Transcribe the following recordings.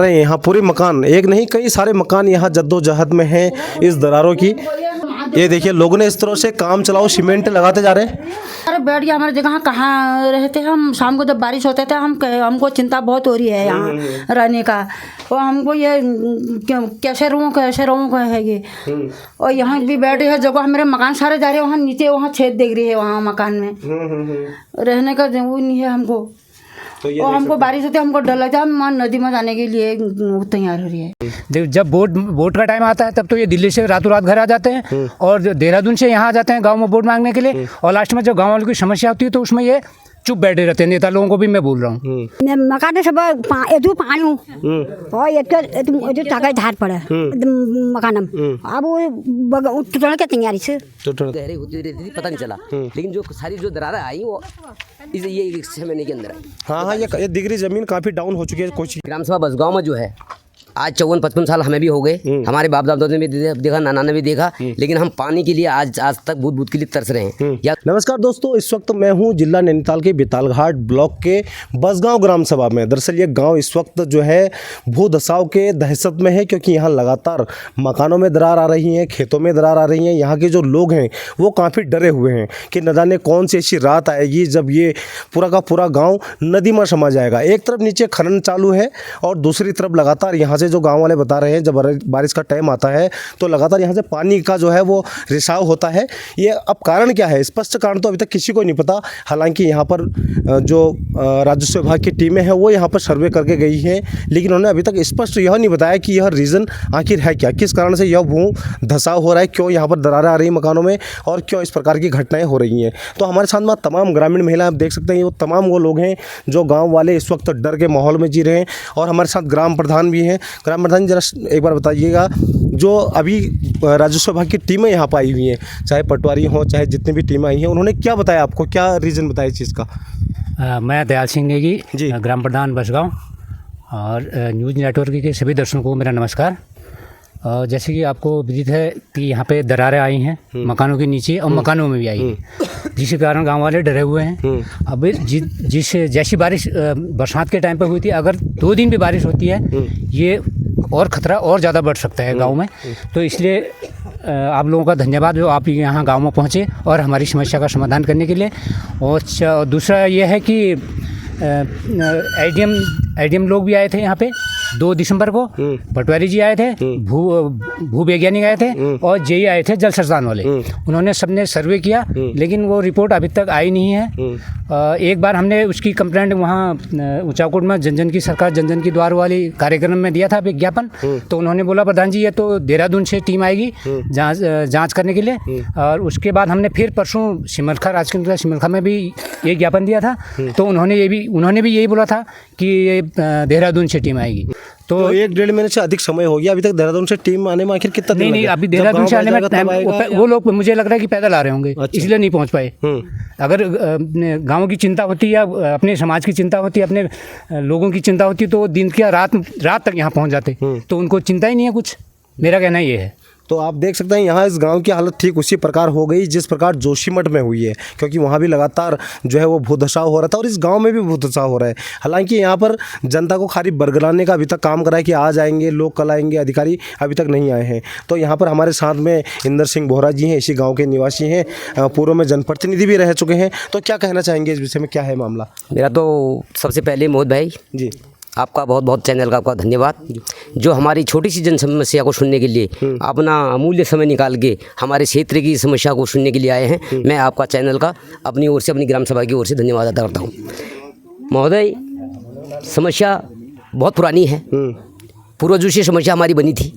यहाँ पूरे मकान, एक नहीं कई सारे मकान यहाँ जद्दोजहद में हैं इस दरारों की। ये देखिए लोगों ने इस तरह से काम चलाओ सीमेंट लगाते जा रहे हैं। अरे बैठ गया हमारी जगह कहाँ रहते हैं हम। शाम को जब बारिश होता था हमको चिंता बहुत हो रही है यहाँ रहने का। और हमको ये कैसे रहूँ है ये। और यहाँ भी बैठ रहे हैं जगह, मेरे मकान सारे जा रहे हैं वहाँ नीचे, वहाँ छेद देख रही है वहाँ मकान में रहने का वो नहीं है हमको। तो और हमको बारिश होती है हमको डर लगता है, हम नदी में जाने के लिए तैयार हो रही है। जब वोट का टाइम आता है तब तो ये दिल्ली से रातों रात घर आ जाते हैं और देहरादून से यहाँ आ जाते हैं गांव में वोट मांगने के लिए। और लास्ट में जब गांव वालों की समस्या होती है तो उसमें ये चुप बैठे रहते हैं। नेता लोगों को भी मैं बोल रहा हूँ मकान सब पानी और जो टाका धार पड़ा मकान अब वो टूटने की तैयारी से गहरी होती रहती थी, पता नहीं चला। लेकिन जो सारी जो दरारें आई वो ये 6 महीने के अंदर आई। हाँ, ये दिख रही जमीन काफी डाउन हो चुकी है। कुछ ग्राम सभा बसगांव में जो है आज 54-55 साल हमें भी हो गए, हमारे बाप दादा ने भी देखा, नाना ने भी देखा, लेकिन हम पानी के लिए आज तक बूंद के लिए तरस रहे हैं। नमस्कार दोस्तों, इस वक्त मैं हूं जिला नैनीताल के बेतालघाट ब्लॉक के बसगांव ग्राम सभा में। दरअसल ये गांव इस वक्त जो है भू धसाव के दहशत में है, क्योंकि यहाँ लगातार मकानों में दरार आ रही है, खेतों में दरार आ रही है। यहाँ के जो लोग हैं वो काफ़ी डरे हुए हैं कि न जाने कौन सी ऐसी रात आएगी जब ये पूरा का पूरा गाँव नदी में समा जाएगा। एक तरफ नीचे खनन चालू है और दूसरी तरफ लगातार यहाँ से जो गांव वाले बता रहे हैं जब बारिश का टाइम आता है तो लगातार यहाँ से पानी का जो है वो रिसाव होता है। ये अब कारण क्या है, स्पष्ट कारण तो अभी तक किसी को नहीं पता। हालांकि यहाँ पर जो राजस्व विभाग की टीमें हैं वो यहाँ पर सर्वे करके गई हैं, लेकिन उन्होंने अभी तक स्पष्ट यह नहीं बताया कि यह रीज़न आखिर है क्या, किस कारण से यह भू धसाव हो रहा है, क्यों यहाँ पर दरारें आ रही मकानों में और क्यों इस प्रकार की घटनाएँ हो रही हैं। तो हमारे साथ में तमाम ग्रामीण महिलाएं आप देख सकते हैं, वो तमाम वो लोग हैं जो गाँव वाले इस वक्त डर के माहौल में जी रहे हैं। और हमारे साथ ग्राम प्रधान भी हैं। ग्राम प्रधान जरा एक बार बताइएगा, जो अभी राजस्व विभाग की टीमें यहाँ पर आई हुई हैं, चाहे पटवारी हों चाहे जितनी भी टीमें आई हैं, उन्होंने क्या बताया आपको, क्या रीज़न बताया इस चीज़ का? मैं दयाल सिंह नेगी जी, ग्राम प्रधान बसगांव, और न्यूज़ नेटवर्क के सभी दर्शकों को मेरा नमस्कार। जैसे कि आपको विदित है कि यहाँ पे दरारें आई हैं मकानों के नीचे और मकानों में भी आई हैं, जिसके कारण गांव वाले डरे हुए हैं। अब जैसी बारिश बरसात के टाइम पे हुई थी, अगर 2 दिन भी बारिश होती है ये और ख़तरा और ज़्यादा बढ़ सकता है गांव में। तो इसलिए आप लोगों का धन्यवाद जो आप यहाँ गांव में पहुँचे और हमारी समस्या का समाधान करने के लिए। और दूसरा ये है कि एडीएम लोग भी आए थे यहाँ पे 2 दिसंबर को, पटवारी जी आए थे, भू वैज्ञानिक आए थे और जेई आए थे जल संस्थान वाले। उन्होंने सबने सर्वे किया, लेकिन वो रिपोर्ट अभी तक आई नहीं है। एक बार हमने उसकी कंप्लेंट वहाँ ऊंचाकोट में जन की सरकार जन की द्वार वाली कार्यक्रम में दिया था विज्ञापन। तो उन्होंने बोला प्रधान जी ये तो देहरादून से टीम आएगी जाँच करने के लिए। और उसके बाद हमने फिर परसों सिमरखा में भी ये ज्ञापन दिया था, तो उन्होंने भी यही बोला था कि ये देहरादून से टीम आएगी। तो 1-1.5 महीने से अधिक समय हो गया, अभी तक देहरादून से टीम आने में आखिर कितना दिन नहीं, अभी देहरादून से आने में टाइम वो लोग मुझे लग रहा है कि पैदल आ रहे होंगे। अच्छा। इसलिए नहीं पहुंच पाए। अगर गाँव की चिंता होती या अपने समाज की चिंता होती, अपने लोगों की चिंता होती तो दिन की रात तक यहाँ पहुँच जाते। तो उनको चिंता ही नहीं है कुछ, मेरा कहना ये है। तो आप देख सकते हैं यहाँ इस गांव की हालत ठीक उसी प्रकार हो गई जिस प्रकार जोशीमठ में हुई है, क्योंकि वहाँ भी लगातार जो है वो भूधसाव हो रहा था और इस गांव में भी भूधसाव हो रहा है। हालांकि यहाँ पर जनता को खाली बरगलाने का अभी तक काम करा है कि आ जाएंगे लोग, कल आएंगे, अधिकारी अभी तक नहीं आए हैं। तो यहाँ पर हमारे साथ में इंदर सिंह बोहरा जी हैं, इसी गाँव के निवासी हैं, पूर्व में जनप्रतिनिधि भी रह चुके हैं। तो क्या कहना चाहेंगे इस विषय में, क्या है मामला? मेरा तो सबसे पहले मोहन भाई जी आपका बहुत बहुत चैनल का आपका धन्यवाद, जो हमारी छोटी सी जन समस्या को सुनने के लिए अपना अमूल्य समय निकाल के हमारे क्षेत्र की समस्या को सुनने के लिए आए हैं। मैं आपका चैनल का अपनी ओर से, अपनी ग्राम सभा की ओर से धन्यवाद अदा करता हूँ। महोदय, समस्या बहुत पुरानी है, पूर्वजों से समस्या हमारी बनी थी।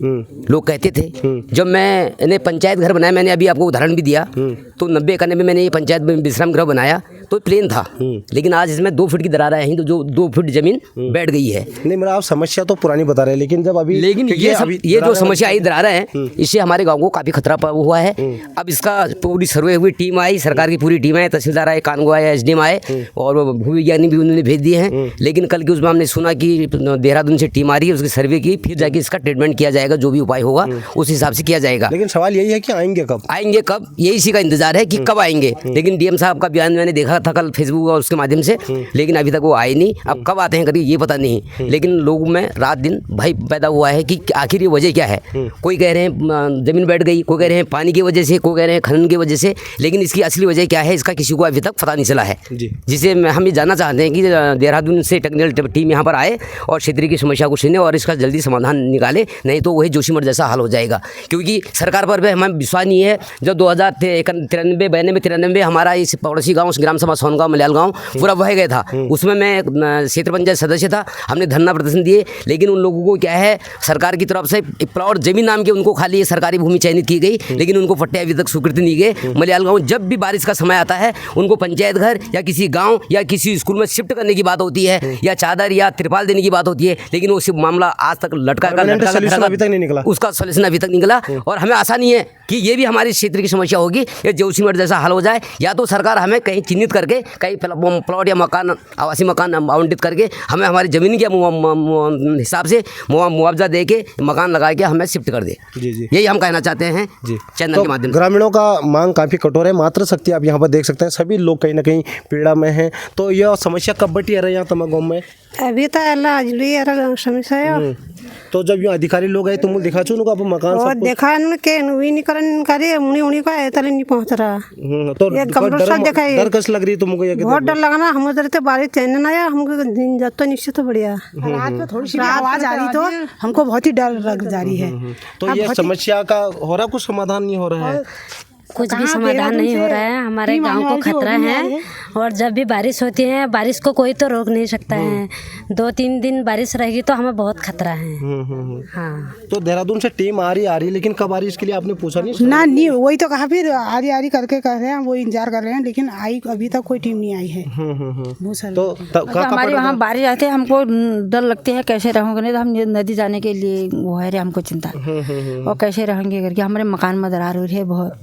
लोग कहते थे, जब मैंने पंचायत घर बनाया, मैंने अभी आपको उदाहरण भी दिया, तो 90 एकड़ में मैंने ये पंचायत विश्राम गृह बनाया तो प्लेन था, लेकिन आज इसमें 2 फीट की दरारें आई तो जो 2 फीट जमीन बैठ गई है। नहीं, मेरा आप समस्या तो पुरानी बता रहे हैं, लेकिन जब अभी ये जो समस्या आई दरारें हैं, इससे हमारे गाँव को काफ़ी खतरा हुआ है। अब इसका पूरी सर्वे हुई, टीम आई, सरकार की पूरी टीम आई, तहसीलदार आए, कानगो आए, SDM आए और भू विज्ञानी भी उन्होंने भेज दिए हैं। लेकिन कल के उसमें हमने सुना कि देहरादून से टीम आ रही है, उसकी सर्वे की, फिर जाके इसका ट्रीटमेंट किया जाएगा, जो भी उपाय होगा उस हिसाब से किया जाएगा। लेकिन सवाल यही है कि आएंगे कब? यही इसी का इंतजार है कि कब आएंगे। लेकिन DM साहब का बयान मैंने देखा था कल फेसबुक और उसके माध्यम से, लेकिन अभी तक वो आए नहीं। अब कब आते हैं कभी ये पता नहीं, लेकिन लोगों में रात दिन भय पैदा हुआ है कि आखिर ये वजह क्या है। कोई कह रहे हैं ज़मीन बैठ गई, कोई कह रहे हैं पानी की वजह से, कोई कह रहे हैं खनन की वजह से, लेकिन इसकी असली वजह क्या है इसका किसी को अभी तक पता नहीं चला है। जिसे हम ये जानना चाहते हैं कि देहरादून से टेक्निकल टीम यहाँ पर आए और क्षेत्र की समस्या को सुने और इसका जल्दी समाधान निकाले, नहीं तो वही जोशीमठ जैसा हाल हो जाएगा। क्योंकि सरकार पर भी हमें विश्वास नहीं है। जब 2093 हमारा इस पड़ोसी गाँव ग्राम सभा सोनगांव मलयाल गाँव पूरा बह गया था, उसमें मैं क्षेत्र पंचायत सदस्य था। हमने धरना प्रदर्शन दिए, लेकिन उन लोगों को क्या है सरकार की तरफ से प्लॉट जमीन नाम के उनको खाली सरकारी भूमि चयनित की गई, लेकिन उनको पट्टे अभी तक स्वीकृति नहीं गए। मलयाल गाँव जब भी बारिश का समय आता है उनको पंचायत घर या किसी गाँव या किसी स्कूल में शिफ्ट करने की बात होती है या चादर या तिरपाल देने की बात होती है, लेकिन वो सिर्फ मामला आज तक लटका अभी तक नहीं निकला, उसका सोल्यूशन अभी तक निकला। और हमें आशा नहीं है कि ये भी हमारे क्षेत्र की समस्या होगी, ये जोशीमठ जैसा हाल हो जाए। या तो सरकार हमें कहीं चिन्हित करके कहीं प्लॉट या मकान आवासीय मकान आवंटित करके हमें हमारी ज़मीन के हिसाब से मुआवजा दे के मकान लगा के हमें शिफ्ट कर दे। यही हम कहना चाहते हैं चैनल के माध्यम से। ग्रामीणों का मांग काफ़ी कठोर है। मात्र शक्ति आप यहाँ पर देख सकते हैं, सभी लोग कहीं ना कहीं पीड़ा में हैं। तो यह समस्या कब बटी है यहाँ तमाम गाँव में? अभी तो अल्लाह अजली समस्या है। तो जब यो अधिकारी लोग आए तुम दिखा चुन को मकान और देखा के नुई नहीं करन करे उन्हीं को ऐसा नहीं पहुंच रहा। तो डर कस लग रही तुमको? ये बहुत डर लगा ना, हम उधर तो बारिश चैन आया, हमको दिन जब तो निश्चित तो बढ़िया। रात में थोड़ी सी आवाज आ रही तो हमको बहुत ही डर लग जा रही है। तो ये समस्या का हो रहा, कुछ समाधान नहीं हो रहा है? कुछ भी समाधान नहीं हो रहा है। हमारे गांव को खतरा है और जब भी बारिश होती है, बारिश को कोई तो रोक नहीं सकता है। 2-3 दिन बारिश रहेगी तो हमें बहुत खतरा है। हाँ, तो देहरादून से टीम आ रही लेकिन कब आ रही इसके लिए आपने पूछा नहीं? ना नहीं, वही तो कहा फिर आरी करके कह रहे हैं, वो इंतजार कर रहे हैं, लेकिन आई अभी तक कोई टीम नहीं आई है। तो हमारे वहाँ बारिश आते हैं, हमको डर लगती है कैसे रहोगे, नहीं तो हम नदी जाने के लिए वो है हमको चिंता, और कैसे रहेंगे करके हमारे मकान में दरार हो रही है बहुत,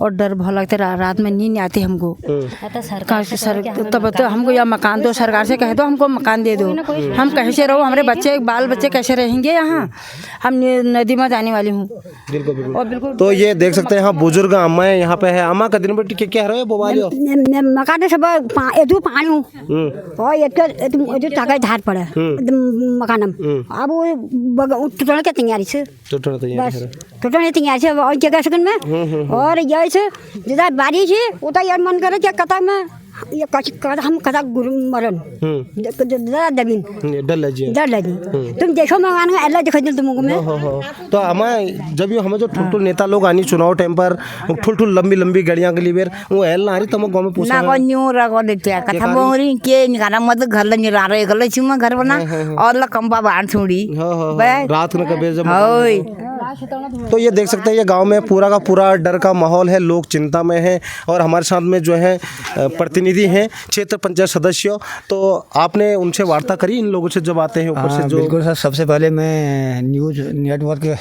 और डर बहुत लगता है। रात में नींद नहीं आती हमको। तब तो हमको या मकान दो, सरकार से कह दो हमको मकान दे दो, हम कैसे रहो, हमारे बच्चे बाल बच्चे कैसे रहेंगे यहाँ। हम नदी में जाने वाली हूँ। बिल्कुल। तो ये देख सकते हैं यहाँ बुजुर्ग अम्मा है, यहाँ पे है। अम्मा का दिन बेटी क्या रहे बोबाली मकान सब एदू पानी और एक टाका धार पड़े मकान। अब वो टूटने की तैयारी से, टूटने की तैयारी से और जगह सकन में। और ये से जिधर बारिश है उतना यार मन करे क्या कथा में ये हम कथा गुरु मरन दबिन डर लगी। तुम देखो मकान का अल्लाह दिखा दिल तुमको मैं। तो हमें जब हमें जो ठुल नेता लोग आनी चुनाव टाइम पर ठुल लंबी गाड़ियां के लिए वो एल ना रही तुम गांव में पूछा ना को न्यू रगो देते कथा बोरी के निकाला मत घर ल निरा रे गले चुमा घर बना और ल कंपा बाण छोड़ी रात में कबे जब। तो ये देख सकते हैं ये गांव में पूरा का पूरा डर का माहौल है, लोग चिंता में हैं। और हमारे साथ में जो है प्रतिनिधि हैं क्षेत्र पंचायत सदस्य, तो आपने उनसे वार्ता करी इन लोगों से जब आते हैं ऊपर से? जो बिल्कुल सर, सबसे पहले मैं न्यूज़ नेटवर्क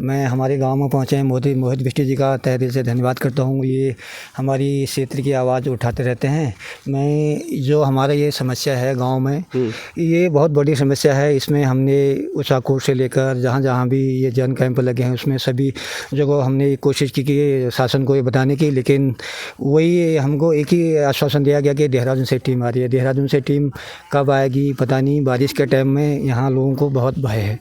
मैं हमारे गांव में पहुंचे हैं मोहित बिष्टी जी का तहे दिल से धन्यवाद करता हूं। ये हमारी क्षेत्र की आवाज़ उठाते रहते हैं। मैं जो हमारा ये समस्या है गांव में, ये बहुत बड़ी समस्या है। इसमें हमने उषाकोट से लेकर जहां भी ये जन कैंप लगे हैं उसमें सभी जगह हमने कोशिश की कि शासन को ये बताने की, लेकिन वही हमको एक ही आश्वासन दिया गया कि देहरादून से टीम आ रही है। देहरादून से टीम कब आएगी पता नहीं। बारिश के टाइम में यहाँ लोगों को बहुत भय है,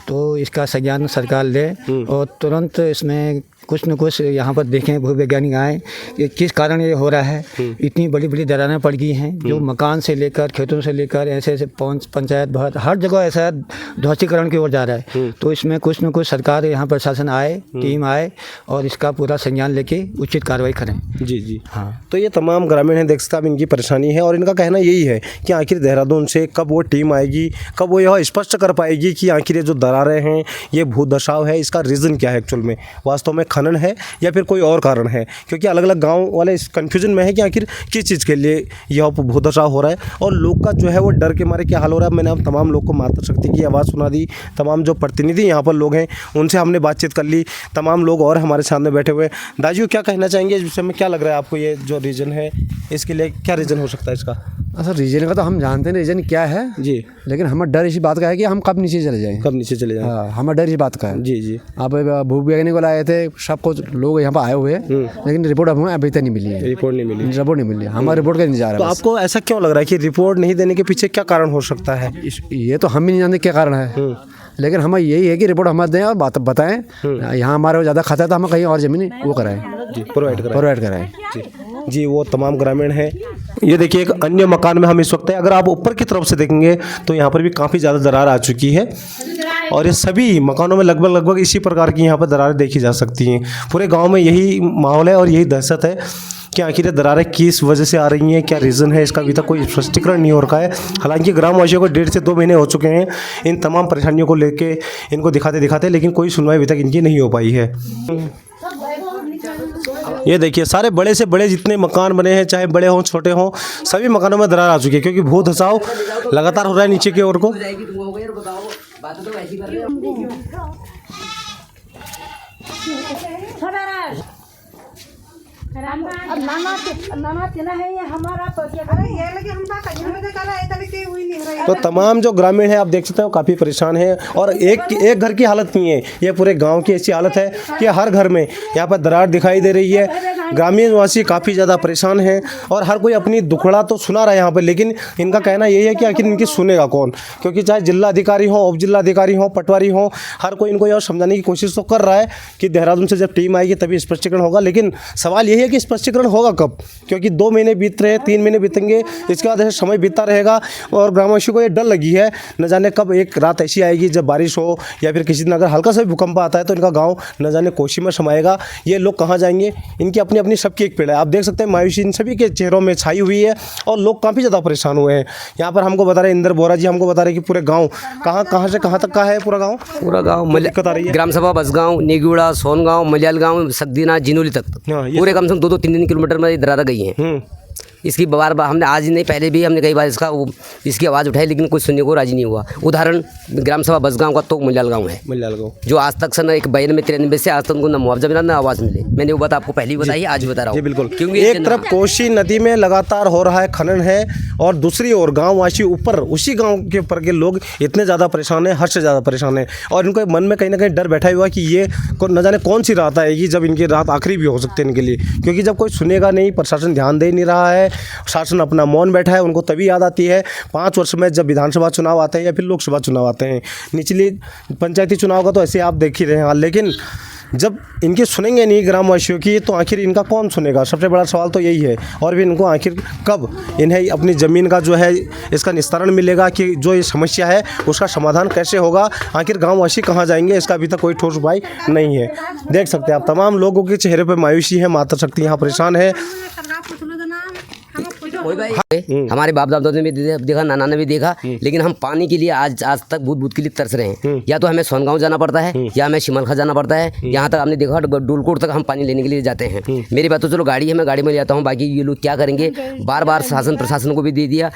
तो इसका संज्ञान सरकार ले और तुरंत इसमें कुछ न कुछ यहाँ पर देखें, भूवैज्ञानिक आए कि किस कारण ये हो रहा है। इतनी बड़ी बड़ी दरारें पड़ गई हैं जो मकान से लेकर खेतों से लेकर ऐसे पंचायत बहुत हर जगह ऐसा ध्वस्तीकरण की ओर जा रहा है। तो इसमें कुछ न कुछ सरकार यहाँ प्रशासन आए, टीम आए और इसका पूरा संज्ञान लेके उचित कार्रवाई करें। जी हाँ। तो ये तमाम ग्रामीण हैं, देख सकते हैं इनकी परेशानी है और इनका कहना यही है कि आखिर देहरादून से कब वो टीम आएगी, कब वो यह स्पष्ट कर पाएगी कि आखिर ये जो दरारें हैं ये भूदशाव है, इसका रीज़न क्या है एक्चुअल में, वास्तव में खनन है या फिर कोई और कारण है। क्योंकि अलग अलग गांव वाले इस कन्फ्यूजन में है कि आखिर किस चीज़ के लिए यह भूदशाव हो रहा है और लोग का जो है वो डर के मारे क्या हाल हो रहा है। मैंने अब तमाम लोग को मातृशक्ति की आवाज़ सुना दी, तमाम जो प्रतिनिधि यहाँ पर लोग हैं उनसे हमने बातचीत कर ली, तमाम लोग और हमारे सामने बैठे हुए। दाजू क्या कहना चाहेंगे इस विषय में, क्या लग रहा है आपको ये जो रीज़न है इसके लिए क्या रीज़न हो सकता है इसका? अच्छा, रीजन का तो हम जानते हैं रीजन क्या है जी, लेकिन हमारा डर इसी बात का है कि हम कब नीचे चले जाएं। कब नीचे चले जाए। हाँ, हमारा डर इस बात का है। जी जी। आप भूवैज्ञानिक को लाए थे, सब कुछ लोग यहाँ पर आए हुए हैं, लेकिन रिपोर्ट हमें अभी तक नहीं मिली है। रिपोर्ट नहीं मिली। रिपोर्ट नहीं मिली, हमारा रिपोर्ट का इंतजार तो है। आपको ऐसा क्यों लग रहा है कि रिपोर्ट नहीं देने के पीछे क्या कारण हो सकता है? ये तो हम भी नहीं जानते क्या कारण है, लेकिन हमें यही है कि रिपोर्ट हमें दें और बात बताएं। यहाँ हमारे ज़्यादा खतरा है तो हमें कहीं और ज़मीन वो कराएं, प्रोवाइड कराएं। जी, वो तमाम ग्रामीण हैं। ये देखिए, एक अन्य मकान में हम इस वक्त हैं। अगर आप ऊपर की तरफ से देखेंगे तो यहाँ पर भी काफ़ी ज़्यादा दरार आ चुकी है और ये सभी मकानों में लगभग इसी प्रकार की यहाँ पर दरारें देखी जा सकती हैं। पूरे गांव में यही माहौल है और यही दहशत है कि आखिर ये दरारें किस वजह से आ रही हैं, क्या रीज़न है, इसका अभी तक कोई स्पष्टीकरण नहीं हो रखा है। हालांकि ग्रामवासियों को 1.5 से 2 महीने हो चुके हैं इन तमाम परेशानियों को लेके इनको दिखाते, लेकिन कोई सुनवाई अभी तक इनकी नहीं हो पाई है। ये देखिए, सारे बड़े से बड़े जितने मकान बने हैं, चाहे बड़े हों छोटे हों, सभी मकानों में दरार आ चुकी है क्योंकि भू धसाव लगातार हो रहा है नीचे की ओर को। तो तमाम जो ग्रामीण हैं आप देख सकते हो काफ़ी परेशान हैं और एक घर की हालत नहीं है, ये पूरे गांव की ऐसी हालत है कि हर घर में यहाँ पर दरार दिखाई दे रही है। ग्रामीण वासी काफ़ी ज़्यादा परेशान हैं और हर कोई अपनी दुखड़ा तो सुना रहा है यहाँ पर, लेकिन इनका कहना यही है कि आखिर इनकी सुनेगा कौन, क्योंकि चाहे जिला अधिकारी हो, उप जिला अधिकारी हो, पटवारी हो, हर कोई इनको यह समझाने की कोशिश तो कर रहा है कि देहरादून से जब टीम आएगी तभी स्पष्टीकरण होगा। लेकिन सवाल यही है कि स्पष्टीकरण होगा कब, क्योंकि 2 महीने बीत रहे, 3 महीने बीतेंगे, इसके बाद ऐसे समय बीतता रहेगा और ग्रामवासियों को ये डर लगी है न जाने कब एक रात ऐसी आएगी जब बारिश हो या फिर किसी दिन अगर हल्का सा भी भूकंप आता है तो इनका गाँव न जाने कोशी में समाएगा। ये लोग कहाँ जाएंगे, इनकी अपनी अपनी सबकी एक पीड़ा है। आप देख सकते हैं मायूसी इन सभी के चेहरों में छाई हुई है और लोग काफ़ी ज़्यादा परेशान हुए हैं। यहाँ पर हमको बता रहे इंदर बोरा जी हमको बता रहे कि पूरे गाँव कहाँ से कहाँ तक का है पूरा गाँव दिक्कत आ रही है। ग्राम सभा बसगांव, नेगुड़ा, सोनगांव, मलियाल गांव, सगदीना, जिनोली तक पूरे कम से कम 2-3 किलोमीटर में दरार गई हैं। इसकी बार हमने आज ही नहीं पहले भी हमने कई बार इसकी आवाज़ उठाई, लेकिन कुछ सुनने को राजी नहीं हुआ। उदाहरण ग्राम सभा बसगांव का तो मलियाल गांव है, जो आज तक सन एक बयान में 93 से आज तक उनको ना मुआवजा मिला ना आवाज़ मिले। मैंने वो बात आपको पहले ही बताई, आज बता रहा हूँ। बिल्कुल, क्योंकि एक तरफ कोसी नदी में लगातार हो रहा है खनन है और दूसरी ओर गाँववासी ऊपर उसी गाँव के ऊपर के लोग इतने ज़्यादा परेशान हैं, हद से ज़्यादा परेशान है और इनको मन में कहीं ना कहीं डर बैठा हुआ कि ये न जाने कौन सी रात आएगी जब इनकी रात आखिरी भी हो सकती है इनके लिए, क्योंकि जब कोई सुनेगा नहीं, प्रशासन ध्यान दे नहीं रहा है, शासन अपना मौन बैठा है। उनको तभी याद आती है 5 वर्ष में जब विधानसभा चुनाव आते हैं या फिर लोकसभा चुनाव आते हैं। निचली पंचायती चुनाव का तो ऐसे आप देख ही रहे हैं, लेकिन जब इनके सुनेंगे नहीं ग्रामवासियों की तो आखिर इनका कौन सुनेगा? सबसे बड़ा सवाल तो यही है। और भी इनको आखिर कब इन्हें अपनी ज़मीन का जो है इसका निस्तारण मिलेगा, कि जो ये समस्या है उसका समाधान कैसे होगा, आखिर गांववासी कहाँ जाएंगे, इसका अभी तक कोई ठोस उपाय नहीं है। देख सकते हैं आप तमाम लोगों के चेहरे पर मायूसी है, मातृशक्ति यहाँ परेशान है। हमारे बाप दादा ने भी देखा, नाना ने भी देखा, लेकिन हम पानी के लिए आज तक बूंद के लिए तरस रहे हैं। या तो हमें सोनगांव जाना पड़ता है या हमें शिमलखा जाना पड़ता है। यहाँ तक आपने देखा डोलकोट तक हम पानी लेने के लिए जाते हैं। मेरी बात तो चलो गाड़ी है, मैं गाड़ी में ले जाता हूँ, बाकी ये लोग क्या करेंगे। बार बार शासन प्रशासन को भी दे दिया,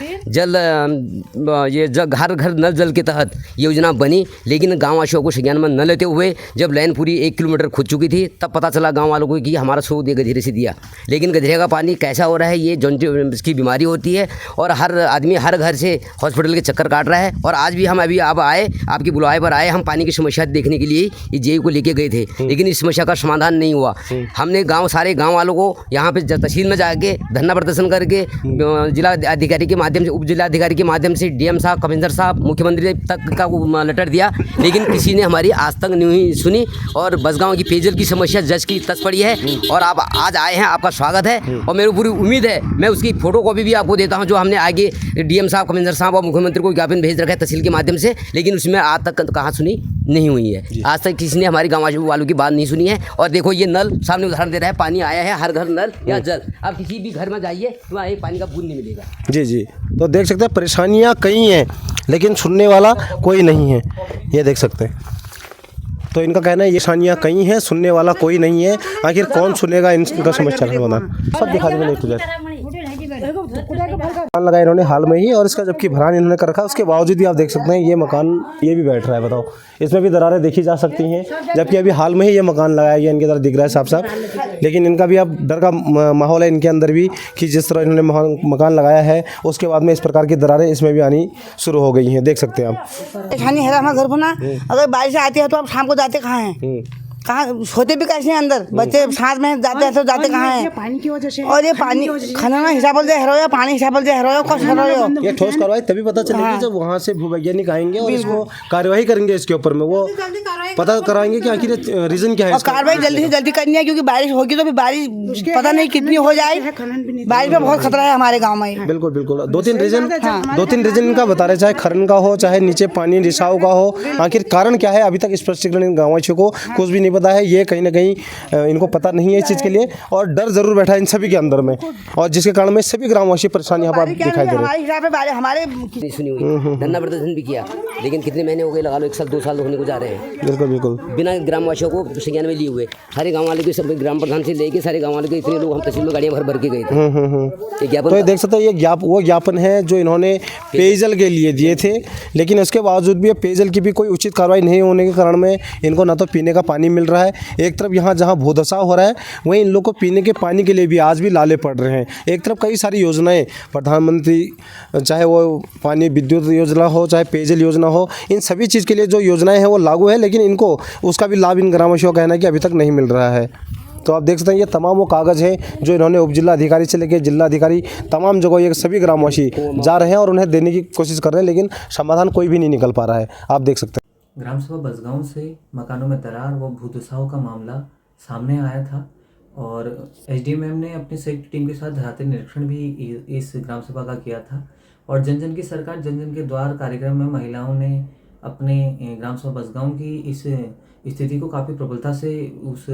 ये हर घर नल जल के तहत योजना बनी, लेकिन गाँववासियों को संज्ञान में न लेते हुए जब लाइन पूरी 1 किलोमीटर खुद चुकी थी तब पता चला गाँव वालों को कि हमारा शो दे गधीरे से दिया। लेकिन गधीरे का पानी कैसा हो रहा है, ये इसकी बीमारी होती है और हर आदमी हर घर से हॉस्पिटल के चक्कर काट रहा है। और आज भी हम अब आए, आपकी बुलाए पर आए, हम पानी की समस्या देखने के लिए इस जेई को लेके गए थे, लेकिन इस समस्या का समाधान नहीं हुआ। हमने सारे गांव वालों को यहाँ पे तहसील में जाके धरना प्रदर्शन करके जिला अधिकारी के माध्यम से, उप जिला अधिकारी के माध्यम से डीएम साहब, कमिश्नर साहब, मुख्यमंत्री तक का लेटर दिया, लेकिन किसी ने हमारी आज तक नहीं सुनी। और बसगांव की पेयजल की समस्या जज की तस पड़ी है और आप आज आए हैं, आपका स्वागत है और मेरी पूरी उम्मीद है, मैं उसकी फोटो कॉपी भी आपको देता हूं जो हमने आगे डीएम साहब, कमिश्नर साहब और मुख्यमंत्री को ज्ञापन भेज रखा है तहसील के माध्यम से, लेकिन उसमें आज तक कहाँ सुनी नहीं हुई है। आज तक किसी ने हमारी गाँव वालों की बात नहीं सुनी है। और देखो ये नल सामने उदाहरण दे रहा है, पानी आया है हर घर नल या जल। अब किसी भी घर में जाइए तो वहाँ एक पानी का बूंद नहीं मिलेगा। जी जी, तो देख सकते हैं परेशानियाँ कई हैं लेकिन सुनने वाला कोई नहीं है, ये देख सकते हैं। तो इनका कहना है ये परेशानियाँ कई हैं, सुनने वाला कोई नहीं है, आखिर कौन सुनेगा इनका समस्या का समाधान। सब दिखा देंगे नहीं तुझे। मकान लगाया इन्होंने हाल में ही, और इसका जबकि भरान इन्होंने कर रखा, उसके बावजूद भी आप देख सकते हैं ये मकान ये भी बैठ रहा है। बताओ, इसमें भी दरारें देखी जा सकती हैं, जबकि अभी हाल में ही ये मकान लगाया गया, इनके तरह दिख रहा है साफ साफ। लेकिन इनका भी अब डर का माहौल है इनके अंदर भी, कि जिस तरह इन्होंने मकान लगाया है उसके बाद में इस प्रकार की दरारें इसमें भी आनी शुरू हो गई हैं, देख सकते हैं आप। परेशानी है हमारे घर पर ना, अगर बारिश आती है तो हम शाम को जाते कहाँ हैं, कहाँ सोते भी कैसे हैं अंदर, बच्चे साथ में जाते हैं तो जाते कहाँ हैं। पानी की वजह से, और ये पानी खाना ना हिसाब से हरो या पानी हिसाब से हरो कब हरो। ये ठोस कार्रवाई तभी पता चलेगी जब वहाँ से भूवैज्ञानिक आएंगे और इसको कार्यवाही करेंगे इसके ऊपर में, वो पता कराएंगे कि आखिर रीजन क्या है। और कार्रवाई जल्दी से जल्दी करनी है, क्योंकि बारिश होगी तो फिर बारिश पता नहीं कितनी हो जाए, बारिश में बहुत खतरा है हमारे गाँव में। बिल्कुल बिल्कुल, दो तीन रीजन इनका बता रहे, चाहे खनन का हो, चाहे नीचे पानी रिसाव का हो, आखिर कारण क्या है अभी तक स्पष्टीकरण इन गाँववासियों को कुछ भी नहीं पता है। ये कहीं ना कहीं इनको पता नहीं है इस चीज़ के लिए, और डर जरूर बैठा है इन सभी के अंदर में, और जिसके कारण में सभी ग्रामवासी परेशानी यहाँ पर दिखाई दे रही है। हमारे सुनी हुई धरना प्रदर्शन भी किया, लेकिन कितने महीने हो गए, लगा लो 1 साल 2 साल होने को जा रहे हैं। बिल्कुल बिल्कुल, बिना ग्रामवासियों को संज्ञान में लिए हुए, सारे गाँव वाले को, सब ग्राम प्रधान से लेके सारे गाँव वाले को, इतने लोग हम तहसील में गाड़ियाँ भर भर के गए थे। तो ये देख सकते हैं, ये वो ज्ञापन है जो इन्होंने पेयजल के लिए दिए थे, लेकिन उसके बावजूद भी पेयजल की भी कोई उचित कार्रवाई नहीं होने के कारण में इनको ना तो पीने का पानी मिल रहा है, एक तरफ यहाँ जहाँ भूदसाव हो रहा है वहीं इन लोग को पीने के पानी के लिए भी आज भी लाले पड़ रहे हैं। एक तरफ कई सारी योजनाएं प्रधानमंत्री, चाहे वो पानी विद्युत योजना हो, चाहे पेयजल योजना हो, इन सभी चीज़ के लिए जो योजनाएं हैं वो लागू है, लेकिन इनको उसका भी लाभ इन ग्रामवासियों का कहना है कि अभी तक नहीं मिल रहा है। तो आप देख सकते हैं ये तमाम वो कागज़ हैं जो इन्होंने उप जिला अधिकारी से लेकर जिला अधिकारी तमाम जगह ये सभी ग्रामवासी जा रहे हैं और उन्हें देने की कोशिश कर रहे हैं, लेकिन समाधान कोई भी नहीं निकल पा रहा है। आप देख सकते हैं ग्राम सभा बसगांव से मकानों में दरार व भूदसाव का मामला सामने आया था, और एसडीएम मैम ने अपनी संयुक्त टीम के साथ धरातल निरीक्षण भी इस ग्राम सभा का किया था, और जन जन की सरकार जन जन के द्वार कार्यक्रम में महिलाओं ने अपने ग्राम सभा बसगांव की इस स्थिति को काफ़ी प्रबलता से उस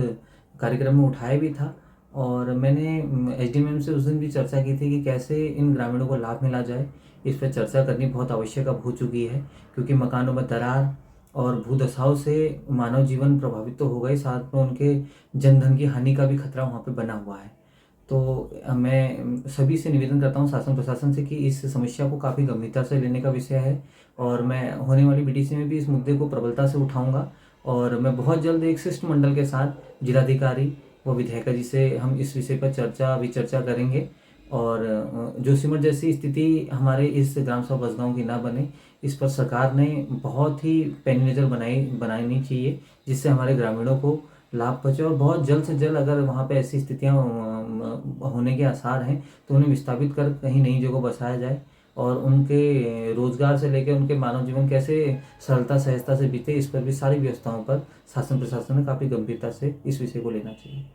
कार्यक्रम में उठाया भी था। और मैंने एसडीएम मैम से उस दिन भी चर्चा की थी कि कैसे इन ग्रामीणों को लाभ मिला जाए, इस पर चर्चा करनी बहुत आवश्यक अब हो चुकी है, क्योंकि मकानों में दरार और भूदसाव से मानव जीवन प्रभावित तो हो गए, साथ में उनके जनधन की हानि का भी खतरा वहाँ पे बना हुआ है। तो मैं सभी से निवेदन करता हूँ, शासन प्रशासन से, कि इस समस्या को काफ़ी गंभीरता से लेने का विषय है, और मैं होने वाली बीडीसी में भी इस मुद्दे को प्रबलता से उठाऊँगा, और मैं बहुत जल्द एक शिष्टमंडल के साथ जिलाधिकारी व विधायिका जी से हम इस विषय पर विचर्चा करेंगे, और जो सिमर जैसी स्थिति हमारे इस ग्राम सभा बसगांव की ना बने, इस पर सरकार ने बहुत ही पैनी नज़र बनानी चाहिए, जिससे हमारे ग्रामीणों को लाभ पहुँचे, और बहुत जल्द से जल्द अगर वहाँ पे ऐसी स्थितियाँ होने के आसार हैं तो उन्हें विस्थापित कर कहीं नई जगह बसाया जाए, और उनके रोजगार से लेकर उनके मानव जीवन कैसे सरलता सहजता से बीते, इस पर भी सारी व्यवस्थाओं पर शासन प्रशासन ने काफ़ी गंभीरता से इस विषय को लेना चाहिए।